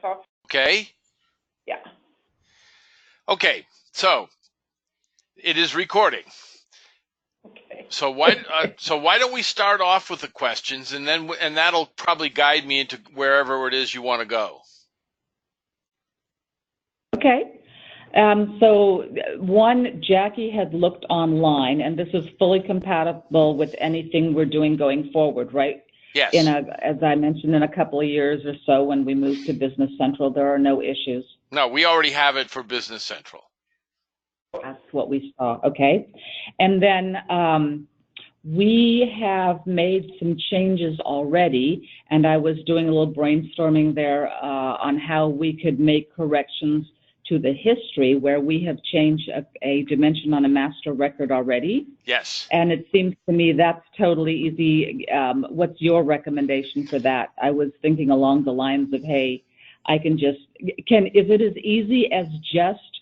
off. Okay. Yeah. Okay. So it is recording. Okay. So why don't we start off with the questions, and that'll probably guide me into wherever it is you want to go. Okay. So one, Jackie had looked online, and this is fully compatible with anything we're doing going forward, right? Yes. As I mentioned, in a couple of years or so, when we move to Business Central, there are no issues. No, we already have it for Business Central. That's what we saw. Okay. And then we have made some changes already, and I was doing a little brainstorming there on how we could make corrections to the history, where we have changed a dimension on a master record already. Yes. And it seems to me that's totally easy. What's your recommendation for that? I was thinking along the lines of, hey, is it as easy as just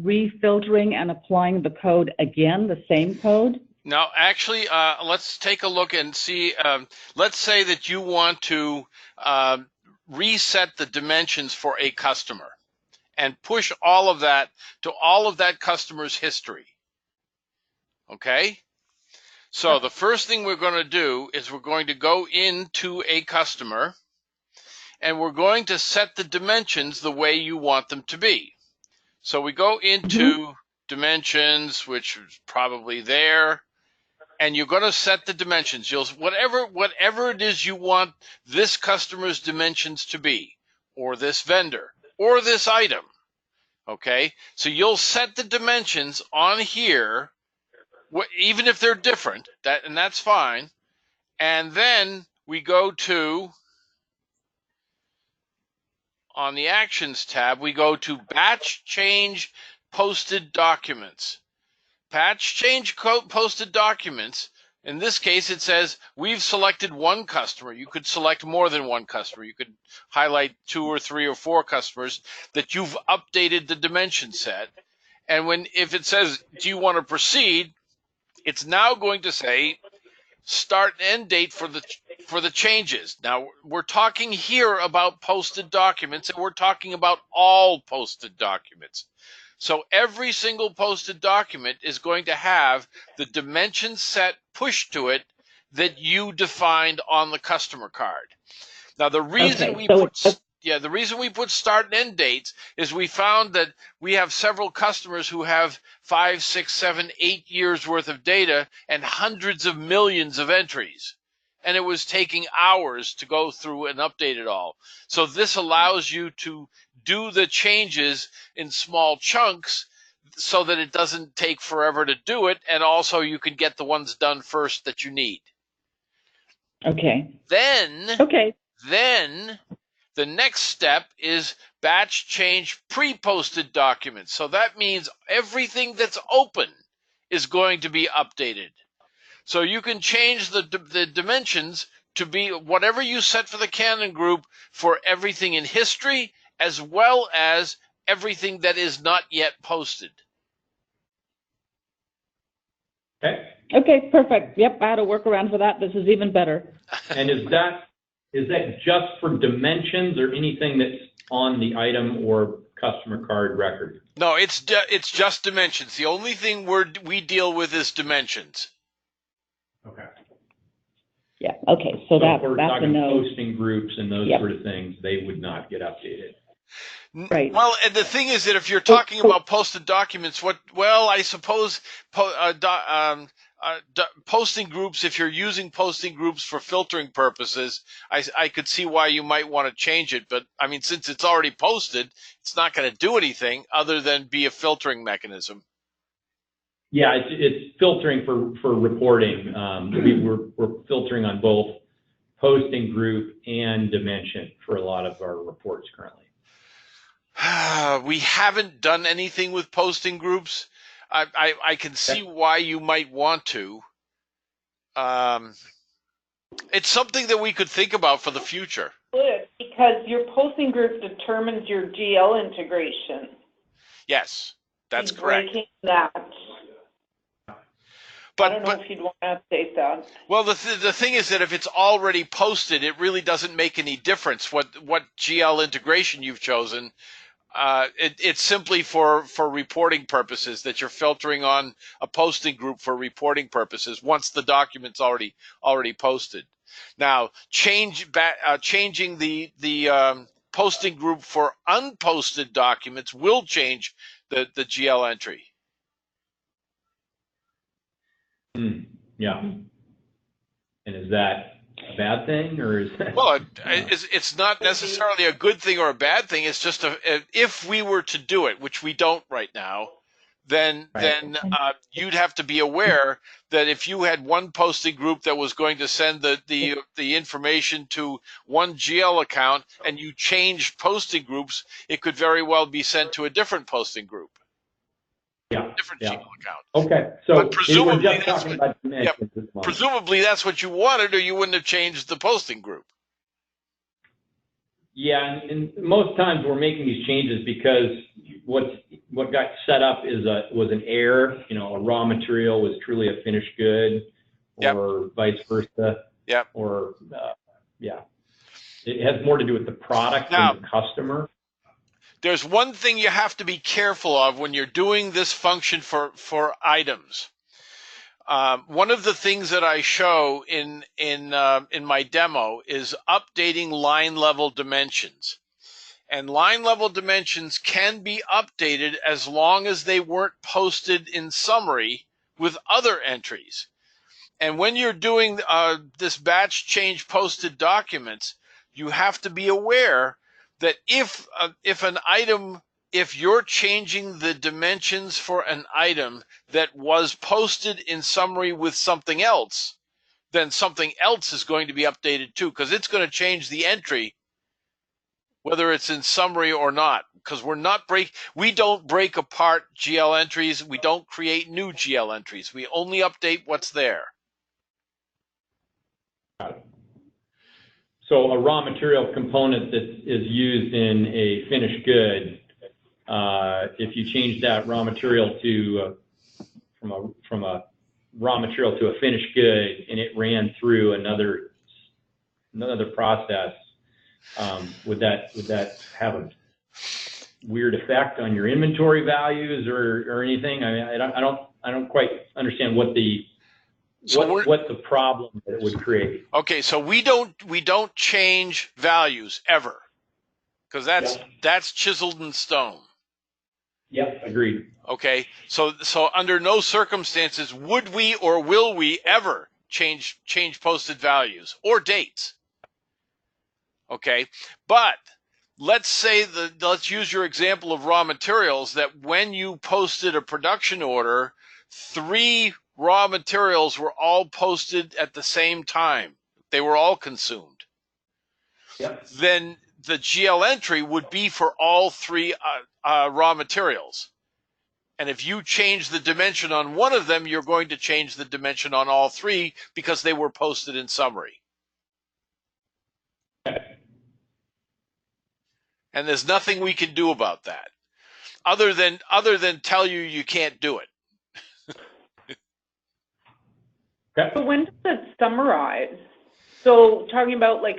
refiltering and applying the code again, the same code? Now, actually, let's take a look and see. Let's say that you want to reset the dimensions for a customer and push all of that to all of that customer's history. Okay? So the first thing we're going to do is we're going to go into a customer, and we're going to set the dimensions the way you want them to be. So we go into dimensions, which is probably there, and you're going to set the dimensions. Whatever it is you want this customer's dimensions to be, or this vendor, or this item. Okay, so you'll set the dimensions on here, even if they're different, and that's fine. And then we go to, on the Actions tab, we go to Batch Change Posted Documents. Batch Change Posted Documents. In this case, it says we've selected one customer. You could select more than one customer. You could highlight 2 or 3 or 4 customers that you've updated the dimension set. And if it says, do you want to proceed? It's now going to say start and end date for the changes. Now, we're talking here about posted documents, and we're talking about all posted documents. So every single posted document is going to have the dimension set pushed to it that you defined on the customer card. Now, the reason the reason we put start and end dates is we found that we have several customers who have 5, 6, 7, 8 years worth of data and hundreds of millions of entries. And it was taking hours to go through and update it all. So this allows you to do the changes in small chunks so that it doesn't take forever to do it, and also you can get the ones done first that you need. Okay. Then the next step is batch change pre-posted documents. So that means everything that's open is going to be updated. So you can change the dimensions to be whatever you set for the Canon group for everything in history, as well as everything that is not yet posted. Okay. Okay, perfect. Yep, I had a workaround for that. This is even better. And is that just for dimensions or anything that's on the item or customer card record? No, it's just dimensions. The only thing we deal with is dimensions. Okay. Yeah. Okay. So if we're that's a talking no. posting groups and those sort of things, they would not get updated. Right. Well, and the thing is that if you're talking about posted documents, I suppose posting groups, if you're using posting groups for filtering purposes, I could see why you might want to change it. But I mean, since it's already posted, it's not going to do anything other than be a filtering mechanism. Yeah, it's filtering for reporting. We're filtering on both posting group and dimension for a lot of our reports currently. We haven't done anything with posting groups. I can see why you might want to. It's something that we could think about for the future. Good, because your posting group determines your GL integration. Yes, that's correct. Breaking that. I don't know if you'd want to update that. Well, the thing is that if it's already posted, it really doesn't make any difference what GL integration you've chosen. It's simply for reporting purposes that you're filtering on a posting group for reporting purposes once the document's already posted. Now, changing the posting group for unposted documents will change the GL entry. Yeah. And is that a bad thing, or is that? Well, it's not necessarily a good thing or a bad thing. It's just if we were to do it, which we don't right now, then you'd have to be aware that if you had one posting group that was going to send the information to one GL account and you changed posting groups, it could very well be sent to a different posting group. Yeah. Different GL account. Okay, so But presumably we're just talking about dimensions this month. Presumably that's what you wanted, or you wouldn't have changed the posting group. Yeah, and most times we're making these changes because what got set up was an error. You know, a raw material was truly a finished good, or vice versa. Yeah. Or it has more to do with the product than the customer. There's one thing you have to be careful of when you're doing this function for items. One of the things that I show in my demo is updating line level dimensions. And line level dimensions can be updated as long as they weren't posted in summary with other entries. And when you're doing this batch change posted documents, you have to be aware that if you're changing the dimensions for an item that was posted in summary with something else, then something else is going to be updated too, because it's going to change the entry, whether it's in summary or not. Because we don't break apart GL entries. We don't create new GL entries. We only update what's there. So a raw material component that is used in a finished good, if you change that raw material to from a raw material to a finished good, and it ran through another process, would that have a weird effect on your inventory values or anything? I mean, I don't quite understand what the problem that it would create. Okay, so we don't change values ever, because that's chiseled in stone. Yep, agreed. Okay, so under no circumstances would we or will we ever change posted values or dates. Okay, but let's use your example of raw materials, that when you posted a production order, 3 raw materials were all posted at the same time. They were all consumed. Yep. Then the GL entry would be for all 3 raw materials. And if you change the dimension on one of them, you're going to change the dimension on all 3 because they were posted in summary. And there's nothing we can do about that other than tell you can't do it. So when does it summarize? So talking about like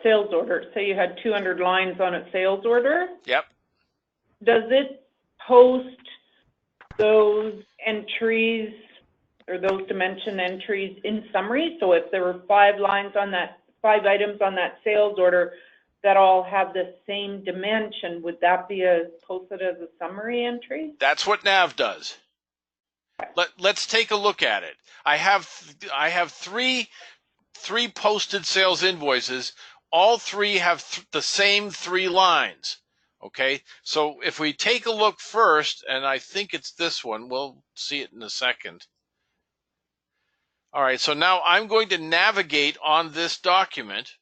sales order, say you had 200 lines on a sales order. Yep. Does it post those entries or those dimension entries in summary? So if there were 5 items on that sales order that all have the same dimension, would that be posted as a summary entry? That's what NAV does. Let's take a look at it. I have 3 posted sales invoices. All 3 have the same 3 lines. Okay, so if we take a look first, and I think it's this one, we'll see it in a second. All right, so now I'm going to navigate on this document.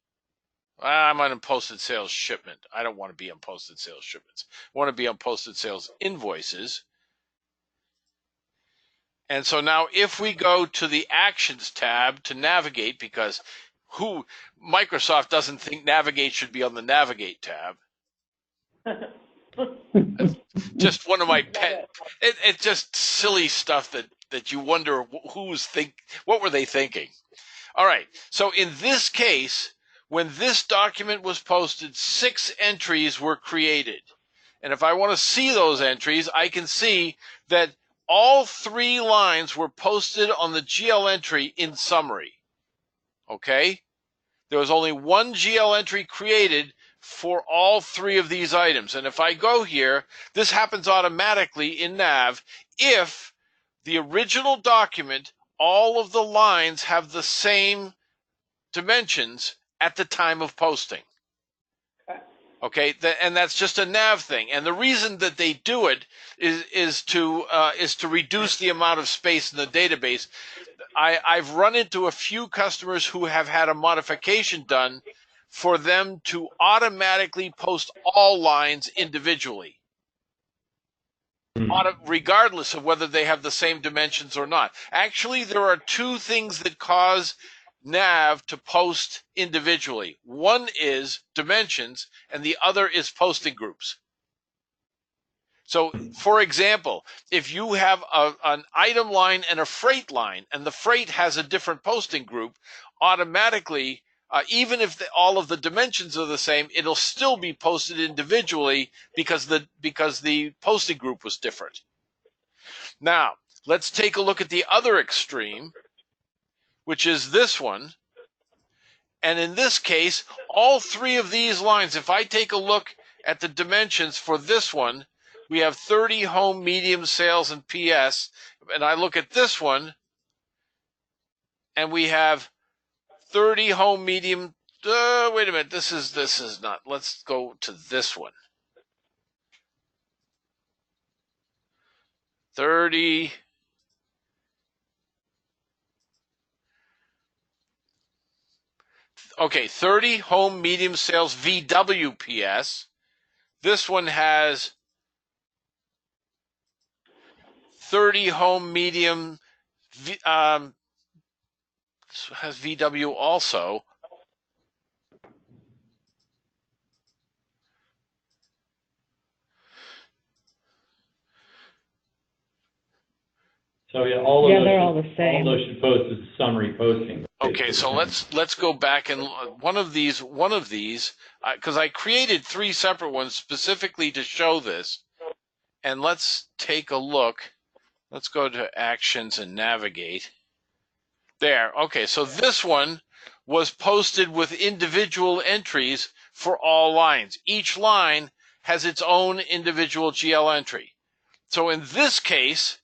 I'm on posted sales shipment. I don't want to be on posted sales shipments. I want to be on posted sales invoices. And so now if we go to the Actions tab to navigate, because Microsoft doesn't think Navigate should be on the Navigate tab. Just one of my it's just silly stuff that that you wonder what were they thinking? All right. So in this case, when this document was posted, 6 entries were created. And if I want to see those entries, I can see that all 3 lines were posted on the GL entry in summary. Okay? There was only 1 GL entry created for all 3 of these items. And if I go here, this happens automatically in Nav if the original document, all of the lines have the same dimensions at the time of posting. Okay, and that's just a Nav thing. And the reason that they do it is to reduce the amount of space in the database. I've run into a few customers who have had a modification done for them to automatically post all lines individually, regardless of whether they have the same dimensions or not. Actually, there are 2 things that cause Nav to post individually. One is dimensions, and the other is posting groups. So, for example, if you have an item line and a freight line, and the freight has a different posting group, automatically, even if all of the dimensions are the same, it'll still be posted individually because the posting group was different. Now, let's take a look at the other extreme, which is this one. And in this case, all 3 of these lines, if I take a look at the dimensions for this one, we have 30 home, medium, sales, and PS. And I look at this one, and we have 30 home, medium. Wait a minute, this is not. Let's go to this one. 30. Okay, 30 home, medium, sales, VWPS. This one has 30 home, medium, has VW also. So yeah, all of those, they're all the same. All those should post as summary posting. Okay, so let's go back and one of these, because I created 3 separate ones specifically to show this, and let's take a look. Let's go to Actions and Navigate. There. Okay, so this one was posted with individual entries for all lines. Each line has its own individual GL entry. So in this case,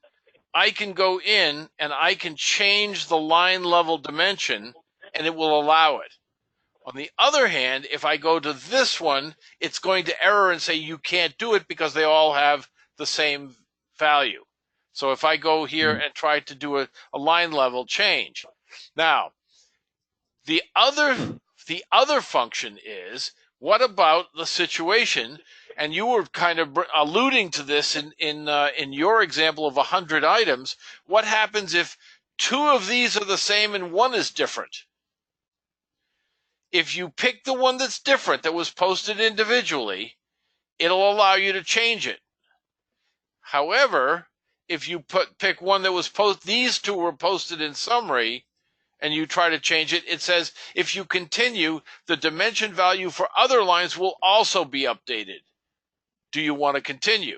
I can go in and I can change the line level dimension and it will allow it. On the other hand, if I go to this one, it's going to error and say you can't do it because they all have the same value. So if I go here and try to do a line level change. Now, the other function is, what about the situation, and you were kind of alluding to this in your example of 100 items, what happens if 2 of these are the same and 1 is different? If you pick the one that's different, that was posted individually, it'll allow you to change it. However, if you pick one that was these 2 were posted in summary, and you try to change it, it says if you continue, the dimension value for other lines will also be updated. Do you want to continue?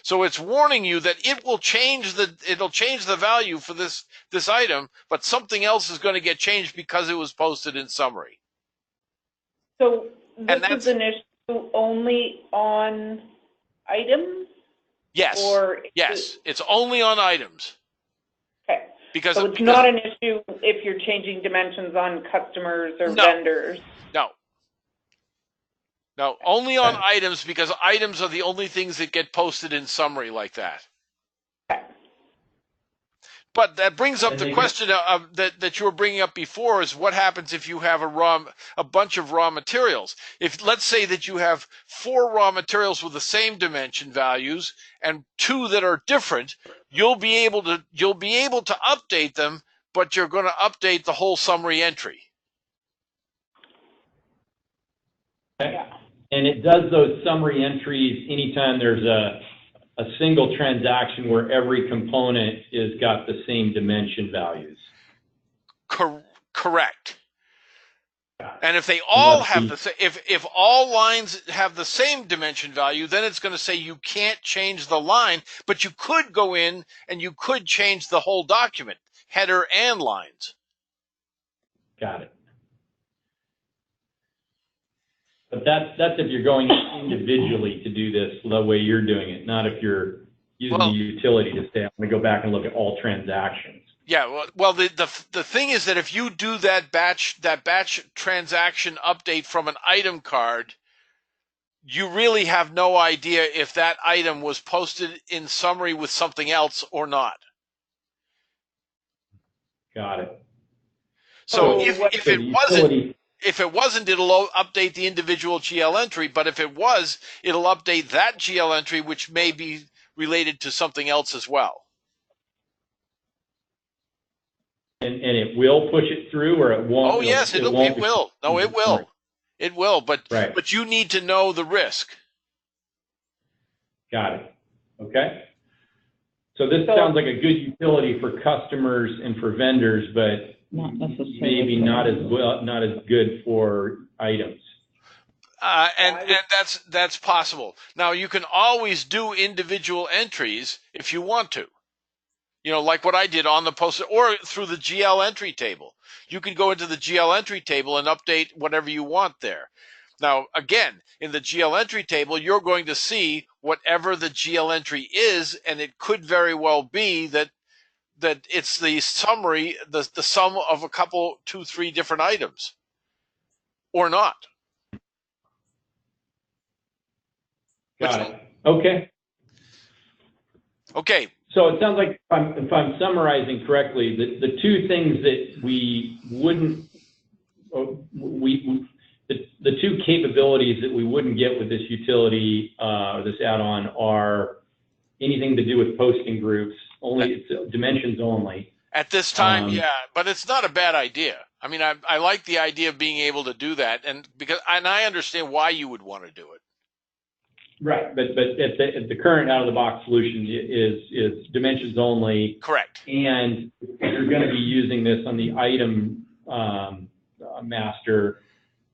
So it's warning you that it'll change the value for this item, but something else is going to get changed because it was posted in summary. So this is an issue only on items? Yes. Or yes, it's only on items. Okay. Because so it's not an issue if you're changing dimensions on customers or vendors? No, only on items, because items are the only things that get posted in summary like that. Okay. But that brings up the question that you were bringing up before, is what happens if you have a bunch of raw materials? If, let's say that you have 4 raw materials with the same dimension values and 2 that are different, you'll be able to update them, but you're going to update the whole summary entry. Okay. And it does those summary entries anytime there's a single transaction where every component is got the same dimension values. Correct. And if they all have if all lines have the same dimension value, then it's going to say you can't change the line, but you could go in and you could change the whole document, header and lines. Got it. But that's if you're going individually to do this the way you're doing it, not if you're using the utility to say, I'm going to go back and look at all transactions. Yeah, well, the thing is that if you do that batch transaction update from an item card, you really have no idea if that item was posted in summary with something else or not. Got it. So if it wasn't, it'll update the individual GL entry, but if it was, it'll update that GL entry, which may be related to something else as well. And it will push it through, or it won't? Oh, yes, it will. No, it will. It will, but you need to know the risk. Got it. Okay. So this sounds like a good utility for customers and for vendors, but not necessarily maybe not as good for items. And that's possible. Now, you can always do individual entries if you want to. You know, like what I did on the post, or through the GL entry table. You can go into the GL entry table and update whatever you want there. Now, again, in the GL entry table, you're going to see whatever the GL entry is, and it could very well be that it's the summary, the sum of a couple, 2, 3 different items, or not. Got it. Okay. Okay. So it sounds like, if I'm summarizing correctly, the two things that we wouldn't, the two capabilities that we wouldn't get with this utility or this add-on are anything to do with posting groups, it's dimensions only. At this time, yeah, but it's not a bad idea. I mean, I like the idea of being able to do that, and I understand why you would want to do it. Right, but at the current out-of-the-box solution is dimensions only. Correct. And you're going to be using this on the item master.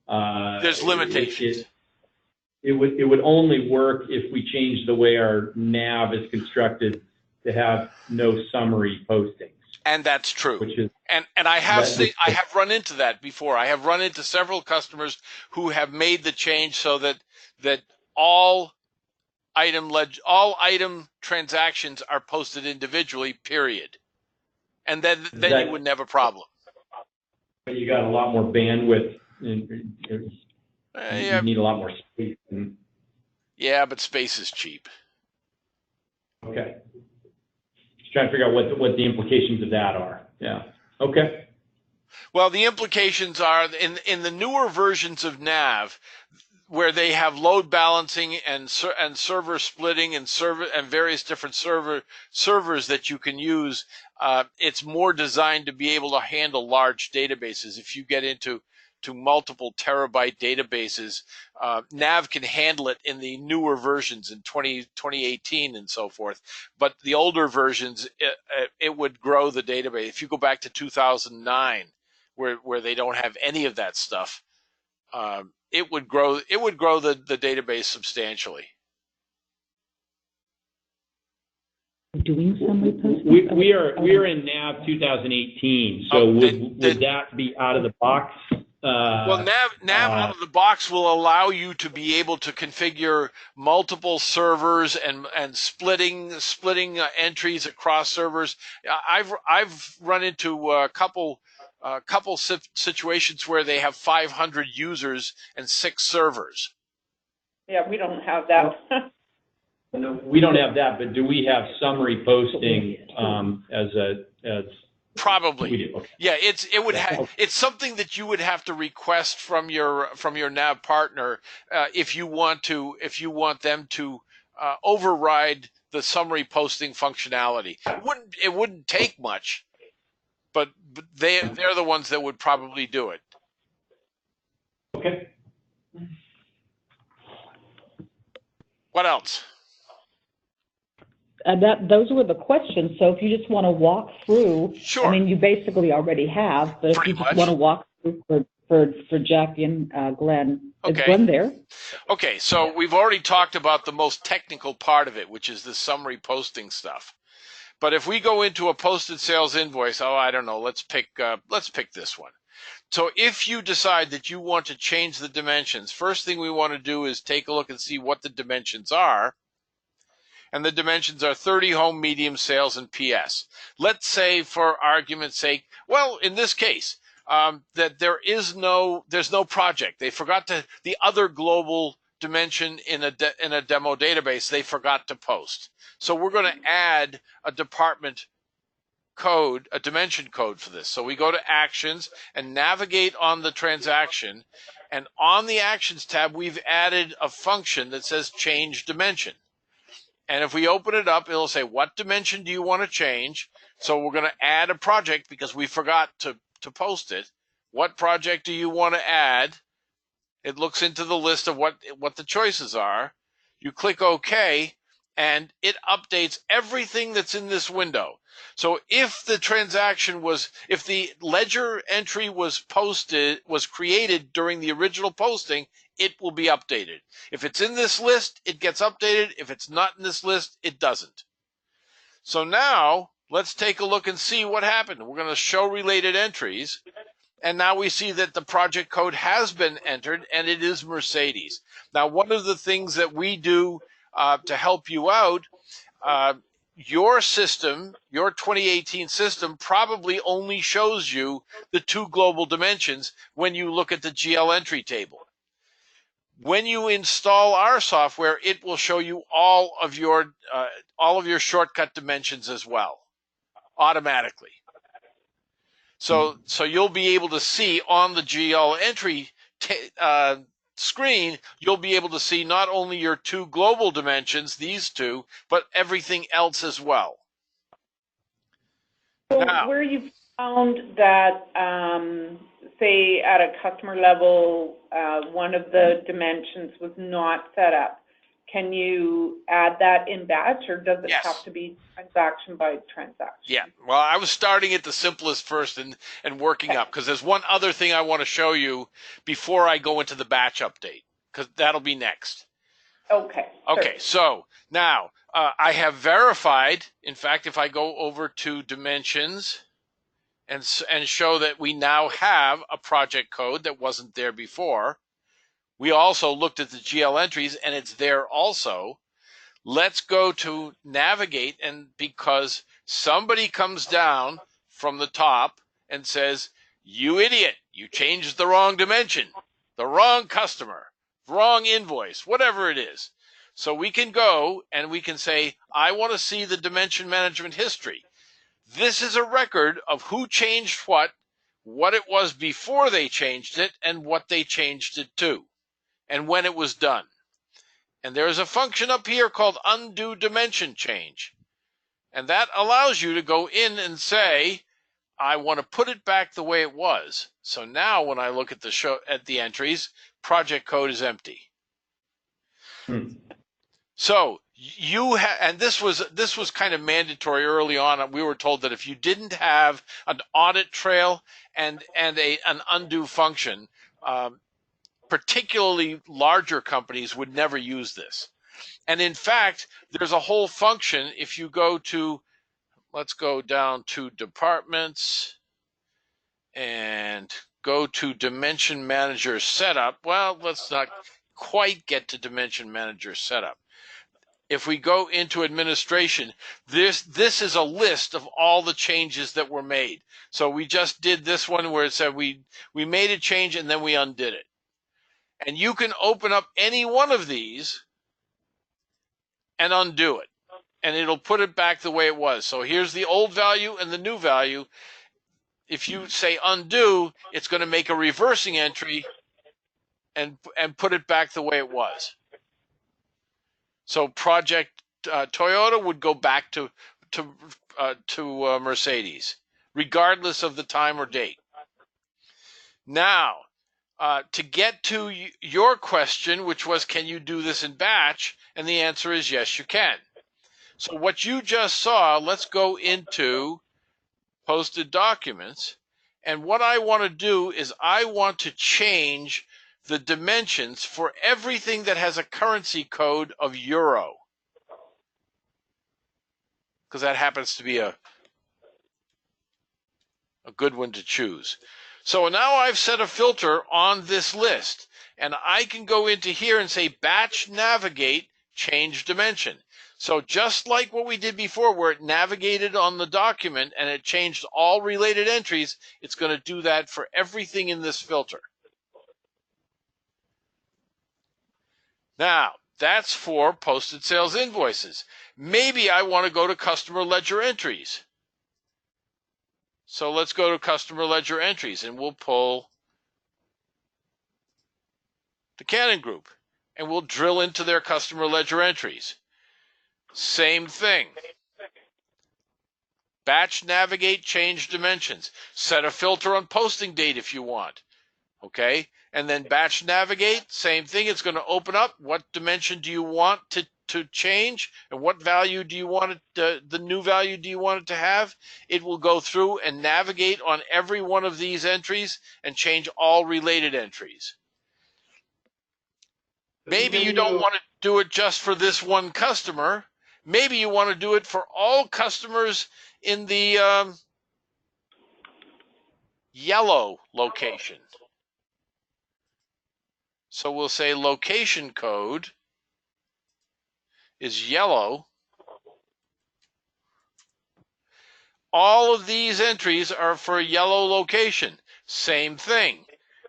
There's limitations. It would only work if we changed the way our nav is constructed to have no summary postings. And that's true. Which is, and I have run into that before. I have run into several customers who have made the change so that all item transactions are posted individually, period. And then you wouldn't have a problem. But you got a lot more bandwidth. You need a lot more space. Yeah, but space is cheap. Okay. Just trying to figure out what the implications of that are. Yeah. Okay. Well, the implications are in the newer versions of Nav, where they have load balancing and server splitting and various different servers that you can use. It's more designed to be able to handle large databases. If you get into multiple terabyte databases, Nav can handle it in the newer versions in 2018 and so forth. But the older versions, it would grow the database. If you go back to 2009, where they don't have any of that stuff, it would grow the database substantially. Doing summary posting? We are in Nav 2018, so would that be out of the box? Well, Nav out of the box will allow you to be able to configure multiple servers and splitting entries across servers. I've run into a couple situations where they have 500 users and 6 servers. Yeah, we don't have that. No, we don't have that, but do we have summary posting as Probably. We do. Okay. Yeah, it's something that you would have to request from your Nav partner if you want them to override the summary posting functionality. It wouldn't take much, but they're the ones that would probably do it. Okay. What else? those were the questions. So if you just want to walk through, Sure. I mean, you basically already have, but if Pretty you just much. want to walk through for Jackie and Glenn, Okay. is Glenn there? Okay, so we've already talked about the most technical part of it, which is the summary posting stuff. But if we go into a posted sales invoice, I don't know, let's pick this one. So if you decide that you want to change the dimensions, first thing we want to do is take a look and see what the dimensions are. And the dimensions are 30 home, medium, sales, and PS. Let's say, for argument's sake, well, in this case, that there's no project. They forgot the other global dimension in a demo database, they forgot to post. So we're going to add a department code, a dimension code for this. So we go to Actions and navigate on the transaction. And on the Actions tab, we've added a function that says Change Dimension. And if we open it up, it'll say, what dimension do you want to change? So we're going to add a project because we forgot to post it. What project do you want to add? It looks into the list of what the choices are. You click OK, and it updates everything that's in this window. So if the ledger entry was created during the original posting, it will be updated. If it's in this list, it gets updated. If it's not in this list, it doesn't. So now let's take a look and see what happened. We're going to show related entries. And now we see that the project code has been entered, and it is Mercedes. Now, one of the things that we do to help you out, your system, your 2018 system, probably only shows you the two global dimensions when you look at the GL entry table. When you install our software, it will show you all of your shortcut dimensions as well, automatically. So you'll be able to see on the GL entry screen, you'll be able to see not only your two global dimensions, these two, but everything else as well. So Now, where you found that, say at a customer level, one of the dimensions was not set up, can you add that in batch, or does it yes. have to be transaction by transaction? Yeah, well, I was starting at the simplest first and working up, because there's one other thing I want to show you before I go into the batch update, because that'll be next. Okay. Okay, so now I have verified. In fact, if I go over to dimensions and show that we now have a project code that wasn't there before, we also looked at the GL entries and it's there also. Let's go to navigate, and because somebody comes down from the top and says, you idiot, you changed the wrong dimension, the wrong customer, wrong invoice, whatever it is. So we can go and we can say, I want to see the dimension management history. This is a record of who changed what it was before they changed it, and what they changed it to, and when it was done. And there's a function up here called undo dimension change. And that allows you to go in and say, I want to put it back the way it was. So now when I look at the entries, project code is empty. So and this was kind of mandatory early on. We were told that if you didn't have an audit trail and an undo function, particularly larger companies would never use this. And in fact, there's a whole function. If you go to, let's go down to departments and go to Dimension Manager Setup. Well, let's not quite get to Dimension Manager Setup. If we go into administration, this is a list of all the changes that were made. So we just did this one where it said we made a change and then we undid it. And you can open up any one of these and undo it, and it'll put it back the way it was. So here's the old value and the new value. If you say undo, it's going to make a reversing entry and put it back the way it was. So project Toyota would go back to Mercedes, regardless of the time or date. Now, to get to your question, which was, can you do this in batch? And the answer is yes, you can. So what you just saw, let's go into posted documents. And what I want to do is I want to change the dimensions for everything that has a currency code of euro, because that happens to be a good one to choose. So now I've set a filter on this list, and I can go into here and say batch navigate, change dimension. So just like what we did before, where it navigated on the document and it changed all related entries, it's going to do that for everything in this filter. Now, that's for posted sales invoices. Maybe I want to go to customer ledger entries. So let's go to customer ledger entries, and we'll pull the Canon Group, and we'll drill into their customer ledger entries. Same thing. Batch navigate, change dimensions. Set a filter on posting date if you want. Okay? And then batch navigate, same thing. It's going to open up. What dimension do you want to change? And what value do you want it, the new value do you want it to have? It will go through and navigate on every one of these entries and change all related entries. Maybe you don't want to do it just for this one customer. Maybe you want to do it for all customers in the yellow location. So we'll say location code is yellow. All of these entries are for yellow location. Same thing.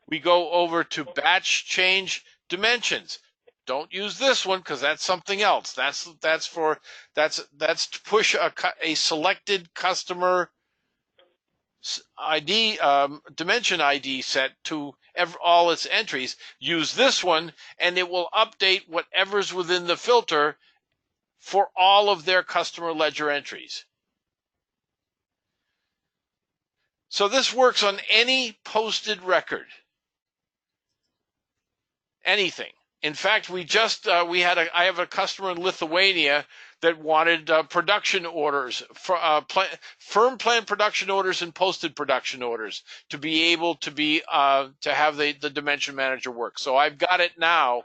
We go over to batch change dimensions. Don't use this one because that's something else. That's to push a selected customer ID dimension ID set to all its entries. Use this one, and it will update whatever's within the filter for all of their customer ledger entries. So this works on any posted record. Anything. In fact, I have a customer in Lithuania that wanted production orders, for, firm plan production orders and posted production orders to be able to be to have the dimension manager work. So I've got it now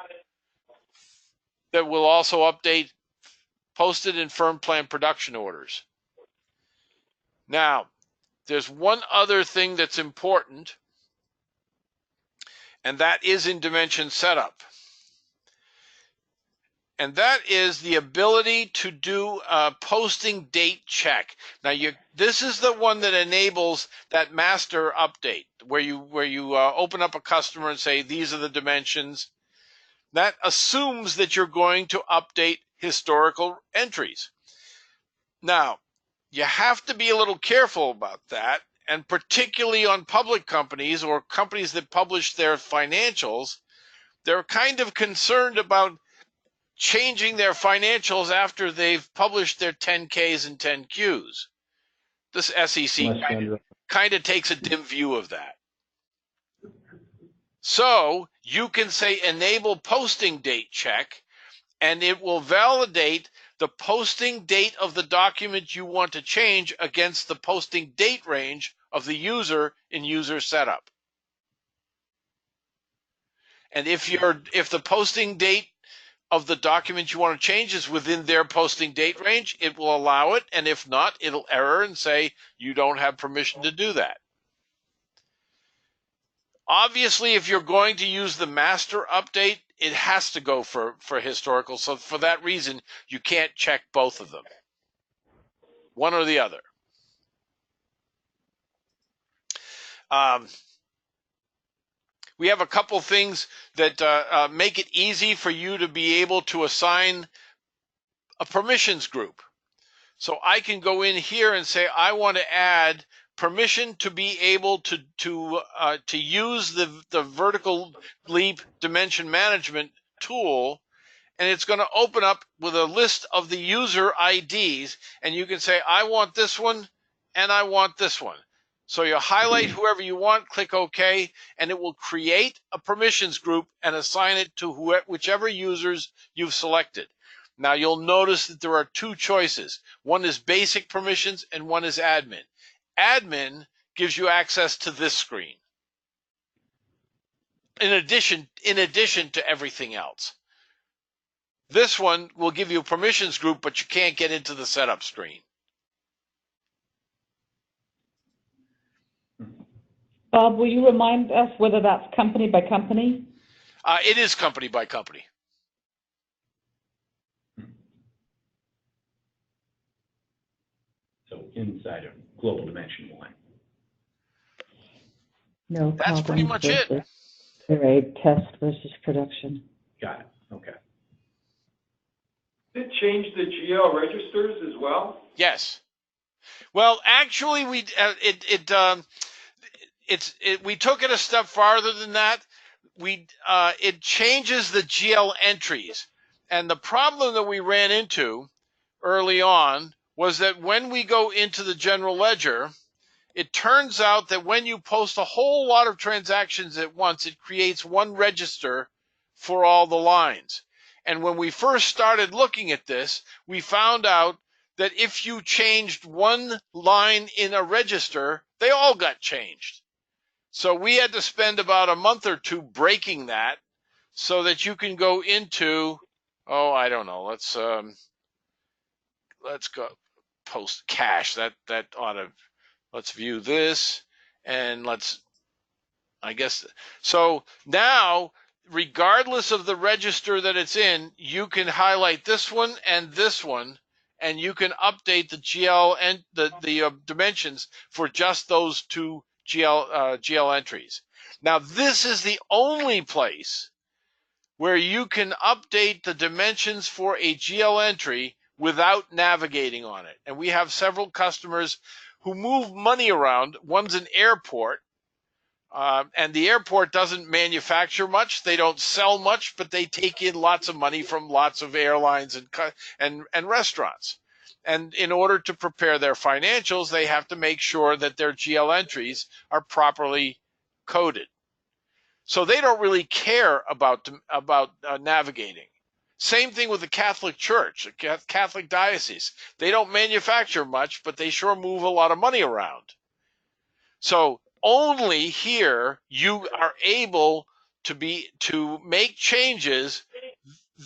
that will also update posted and firm plan production orders. Now, there's one other thing that's important, and that is in dimension setup. And that is the ability to do a posting date check. Now, this is the one that enables that master update, where you open up a customer and say, these are the dimensions. That assumes that you're going to update historical entries. Now, you have to be a little careful about that, and particularly on public companies or companies that publish their financials, they're kind of concerned about changing their financials after they've published their 10Ks and 10Qs. This SEC kind of takes a dim view of that. So you can say enable posting date check, and it will validate the posting date of the document you want to change against the posting date range of the user in user setup. And if the posting date of the document you want to change is within their posting date range, it will allow it, and if not, it'll error and say you don't have permission to do that. Obviously, if you're going to use the master update, it has to go for historical, so for that reason, you can't check both of them. One or the other. We have a couple things that make it easy for you to be able to assign a permissions group. So I can go in here and say I want to add permission to be able to use the vertical leap dimension management tool, and it's going to open up with a list of the user IDs, and you can say I want this one and I want this one. So you highlight whoever you want, click OK, and it will create a permissions group and assign it to whichever users you've selected. Now you'll notice that there are two choices. One is basic permissions and one is admin. Admin gives you access to this screen. In addition to everything else. This one will give you a permissions group, but you can't get into the setup screen. Bob, will you remind us whether that's company by company? It is company by company. So inside of Global Dimension 1. No That's pretty much it. Array test versus production. Got it. Okay. Did it change the GL registers as well? Yes. Well, actually, we took it a step farther than that. It changes the GL entries, and the problem that we ran into early on was that when we go into the general ledger, it turns out that when you post a whole lot of transactions at once, it creates one register for all the lines. And when we first started looking at this, we found out that if you changed one line in a register, they all got changed. So we had to spend about a month or two breaking that so that you can go into, I don't know, let's go post cash. That ought to, let's view this and so now, regardless of the register that it's in, you can highlight this one, and you can update the GL and the dimensions for just those two GL entries. Now, this is the only place where you can update the dimensions for a GL entry without navigating on it. And we have several customers who move money around. One's an airport, and the airport doesn't manufacture much. They don't sell much, but they take in lots of money from lots of airlines and restaurants. And in order to prepare their financials, they have to make sure that their GL entries are properly coded. So they don't really care about navigating. Same thing with the Catholic Church, the Catholic diocese. They don't manufacture much, but they sure move a lot of money around. So only here you are able to make changes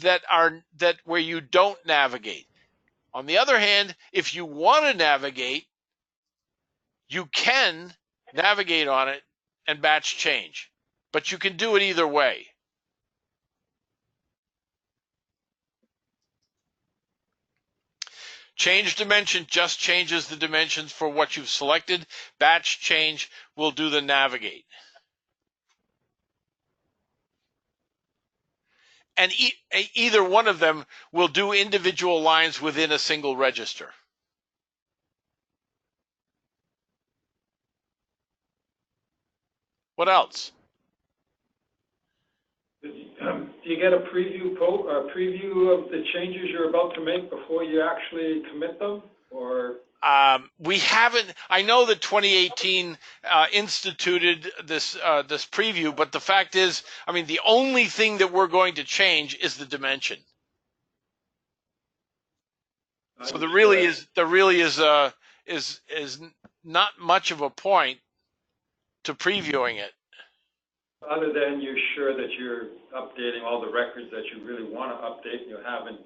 that where you don't navigate. On the other hand, if you want to navigate, you can navigate on it and batch change, but you can do it either way. Change dimension just changes the dimensions for what you've selected. Batch change will do the navigate. And either one of them will do individual lines within a single register. What else? Do you get a preview of the changes you're about to make before you actually commit them, or? We haven't. I know that 2018 instituted this preview, but the fact is, I mean, the only thing that we're going to change is the dimension. So there really is not much of a point to previewing it. Other than you're sure that you're updating all the records that you really want to update, and you haven't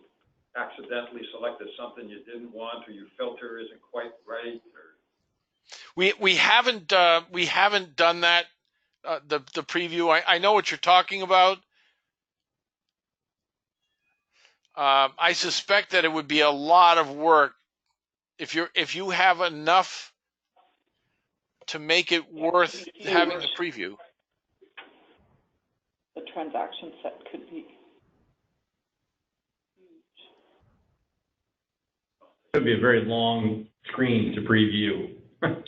accidentally selected something you didn't want, or your filter isn't quite right, or... We haven't done that. The preview. I know what you're talking about. I suspect that it would be a lot of work if you have enough to make it worth having the preview. The transaction set could be huge. It would be a very long screen to preview.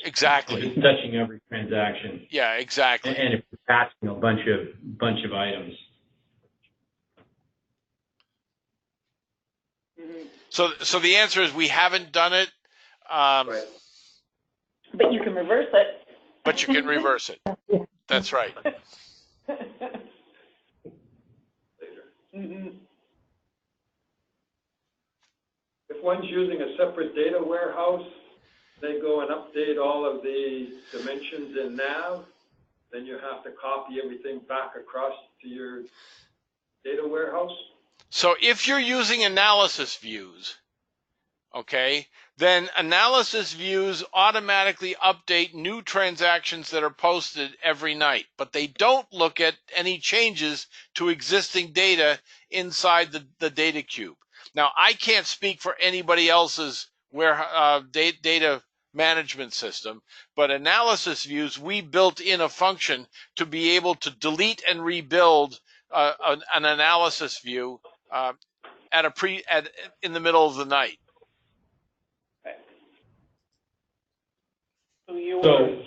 Exactly. If it's touching every transaction. Yeah, exactly. And if it's passing a bunch of items. Mm-hmm. So the answer is we haven't done it. Right. But you can reverse it. But you can reverse it. That's right. Mm-hmm. if one's using a separate data warehouse, they go and update all of the dimensions in nav, then you have to copy everything back across to your data warehouse? So if you're using analysis views, okay, then analysis views automatically update new transactions that are posted every night, but they don't look at any changes to existing data inside the data cube. Now, I can't speak for anybody else's data management system, but analysis views, we built in a function to be able to delete and rebuild an analysis view in the middle of the night. So,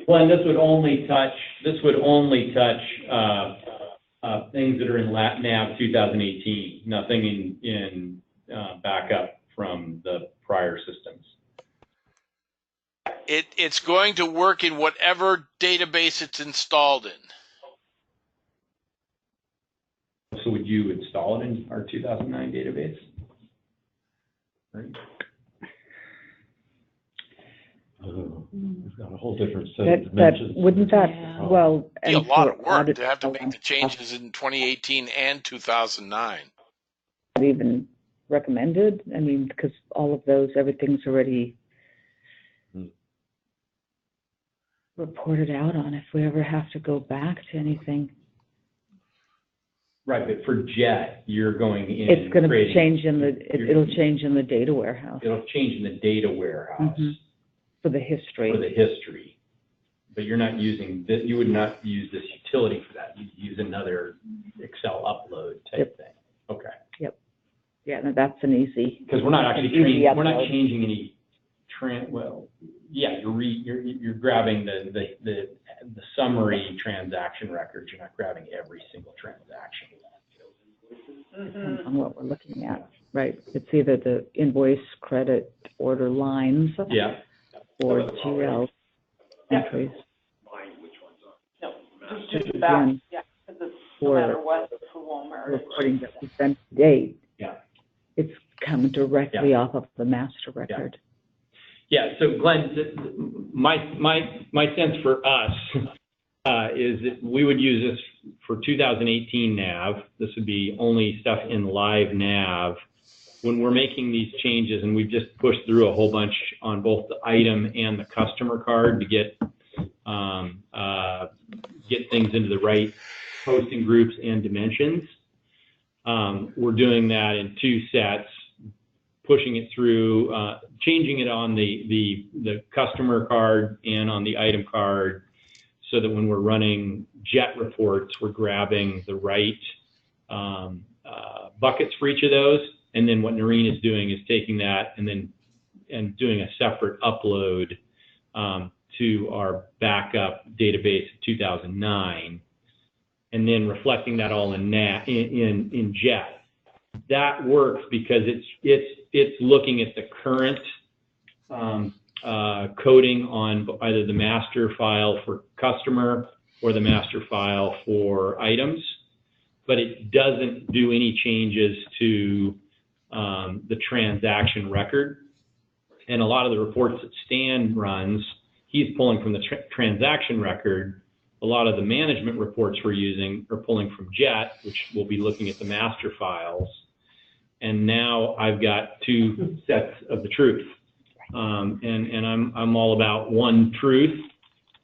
Glenn, this would only touch things that are in NAV 2018, nothing in backup from the prior systems. It's going to work in whatever database it's installed in. So would you install it in our 2009 database? Right. We've got a whole different set of dimensions. Wouldn't that, Yeah. well. It'd be a lot of work audit- to have to make the changes in 2018 and 2009. Not even recommended? I mean, because all of those, everything's already reported out on if we ever have to go back to anything. Right, but for JET, you're going in. It's going to creating- change it'll change in the data warehouse. It'll change in the data warehouse Mhm. For the history. for the history. But you're not using this, you would not use this utility for that. You'd use another Excel upload type thing. Okay. Yeah, no, that's an easy. Because we're not actually an easy we're not upload. changing any you're grabbing the summary transaction records. You're not grabbing every single transaction. Depends on what we're looking at, right? It's either the invoice, credit, order lines, Yeah. or GL entries. No, just do the back, Again, yeah, because it's no for matter what, for Walmart. reporting that we sent to date. Yeah. It's coming directly off of the master record. Yeah, so Glenn, my sense for us is that we would use this for 2018 NAV. This would be only stuff in live NAV. When we're making these changes, and we've just pushed through a whole bunch on both the item and the customer card to get things into the right posting groups and dimensions. We're doing that in two sets, pushing it through, changing it on the customer card and on the item card, so that when we're running JET reports, we're grabbing the right buckets for each of those. And then what Noreen is doing is taking that and doing a separate upload to our backup database of 2009, and then reflecting that all in JET. That works because it's looking at the current coding on either the master file for customer or the master file for items, but it doesn't do any changes to the transaction record. And a lot of the reports that Stan runs, he's pulling from the transaction record. A lot of the management reports we're using are pulling from JET, which will be looking at the master files. And now I've got two sets of the truth. And I'm all about one truth.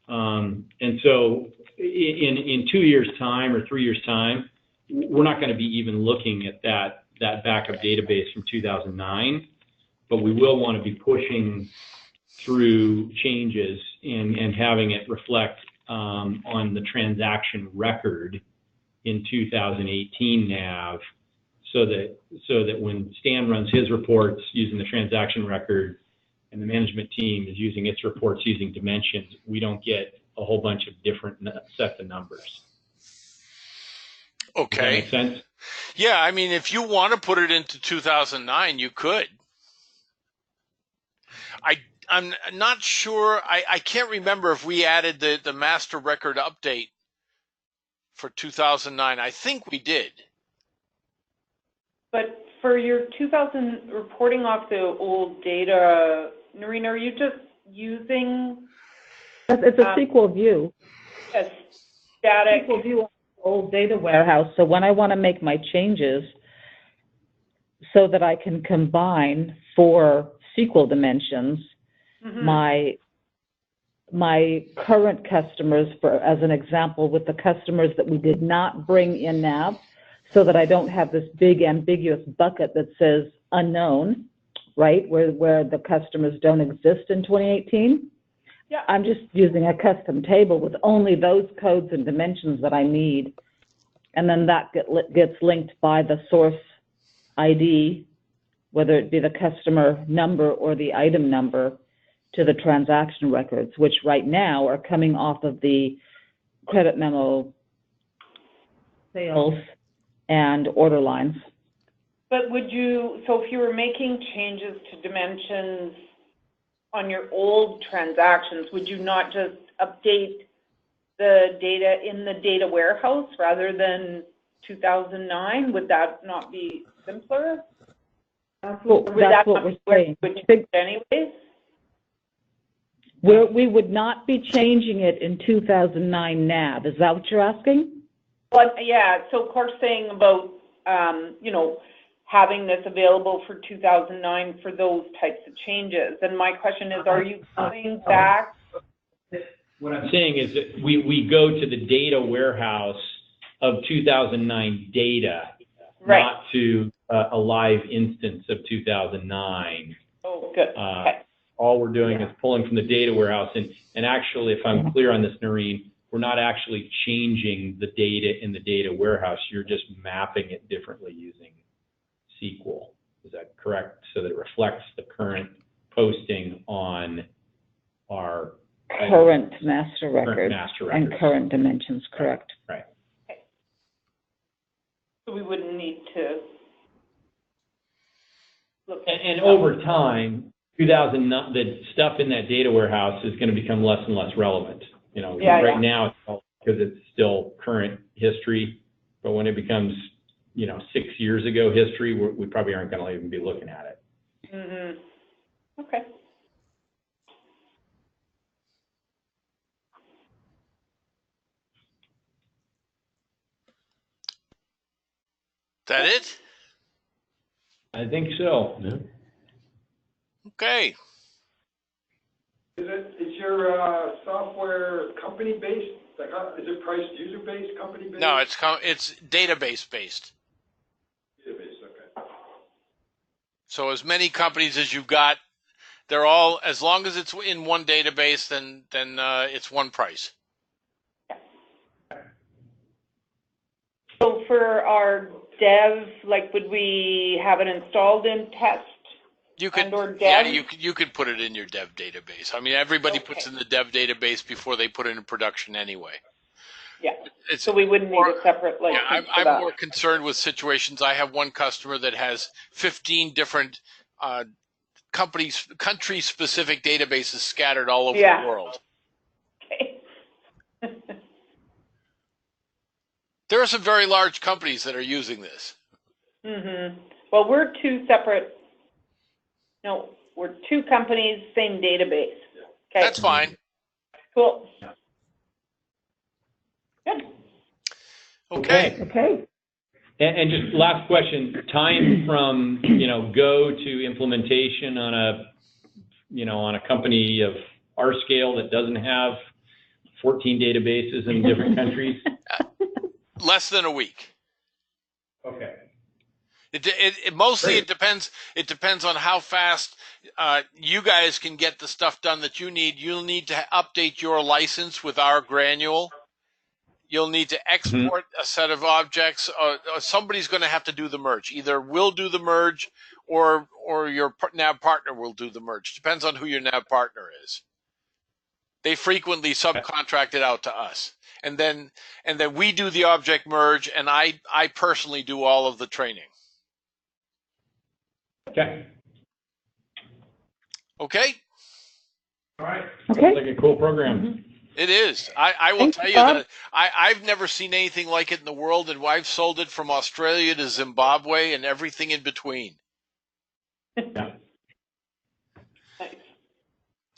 And so in 2 years' time or 3 years' time, we're not going to be even looking at that backup database from 2009, but we will want to be pushing through changes and having it reflect on the transaction record in 2018 NAV, so that when Stan runs his reports using the transaction record and the management team is using its reports using dimensions, we don't get a whole bunch of different sets of numbers. Okay. Does that make sense? Yeah, I mean, if you want to put it into 2009, you could. I'm not sure. I can't remember if we added the master record update for 2009. I think we did. But for your 2000 reporting off the old data, Noreen, are you just using It's a SQL view. a static? SQL view of the old data warehouse. So when I want to make my changes so that I can combine 4 SQL dimensions, Mhm. my current customers, as an example, with the customers that we did not bring in nav, so that I don't have this big ambiguous bucket that says unknown, right, where the customers don't exist in 2018. Yeah. I'm just using a custom table with only those codes and dimensions that I need, and then that gets linked by the source ID, whether it be the customer number or the item number, to the transaction records, which right now are coming off of the credit memo, sales, and order lines. But so if you were making changes to dimensions on your old transactions, would you not just update the data in the data warehouse rather than 2009? Would that not be simpler? That's what we're saying. Anyways? We would not be changing it in 2009 nav. Is that what you're asking? Well, yeah, so Clark's saying about, having this available for 2009 for those types of changes. And my question is, are you going back? What I'm saying is that we go to the data warehouse of 2009 data, Right. not to a live instance of 2009. Oh, good. Okay. All we're doing is pulling from the data warehouse. And actually, if I'm clear on this, Noreen, we're not actually changing the data in the data warehouse. You're just mapping it differently using SQL. Is that correct? So that it reflects the current posting on our current master records, current master and records. current dimensions, correct. Right. Okay. So we wouldn't need to look at And over time, 2009, the stuff in that data warehouse is going to become less and less relevant. Right now it's all because it's still current history, but when it becomes 6 years ago history, we probably aren't going to even be looking at it. Mm-hmm. Okay. That it? I think so. Yeah. Okay. Is your software company-based? Like, is it priced user-based, company-based? No, it's database-based. Database, okay. So as many companies as you've got, they're all, as long as it's in one database, then it's one price. So for our dev, would we have it installed in test? You could, and/or dev? yeah, you could put it in your dev database. I mean, everybody puts Okay. in the dev database before they put it in production anyway. Yeah. So we wouldn't need a separate license for I'm that. more concerned with situations. I have one customer that has 15 different country-specific databases scattered all over the world. Okay. There are some very large companies that are using this. Mm-hmm. Well, we're two companies, same database. Okay. That's fine. Cool. Good. Okay. And just last question, time from, go to implementation on a company of our scale that doesn't have 14 databases in different countries? Less than a week. Okay. It mostly it depends. It depends on how fast you guys can get the stuff done that you need. You'll need to update your license with our Granule. You'll need to export a set of objects. Somebody's going to have to do the merge. Either we'll do the merge, or your nav partner will do the merge. Depends on who your nav partner is. They frequently subcontract it out to us, and then we do the object merge, and I personally do all of the training. Okay. Okay. All right. Okay. Sounds like a cool program. Mm-hmm. It is. I will Thanks, tell you Bob. that I've never seen anything like it in the world, and I've sold it from Australia to Zimbabwe and everything in between. Yeah. Nice.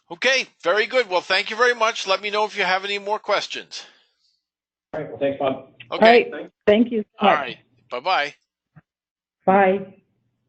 Okay, very good. Well, thank you very much. Let me know if you have any more questions. All right, well, thanks, Bob. Okay. All right. Thank you so All much. right. Bye-bye. Bye.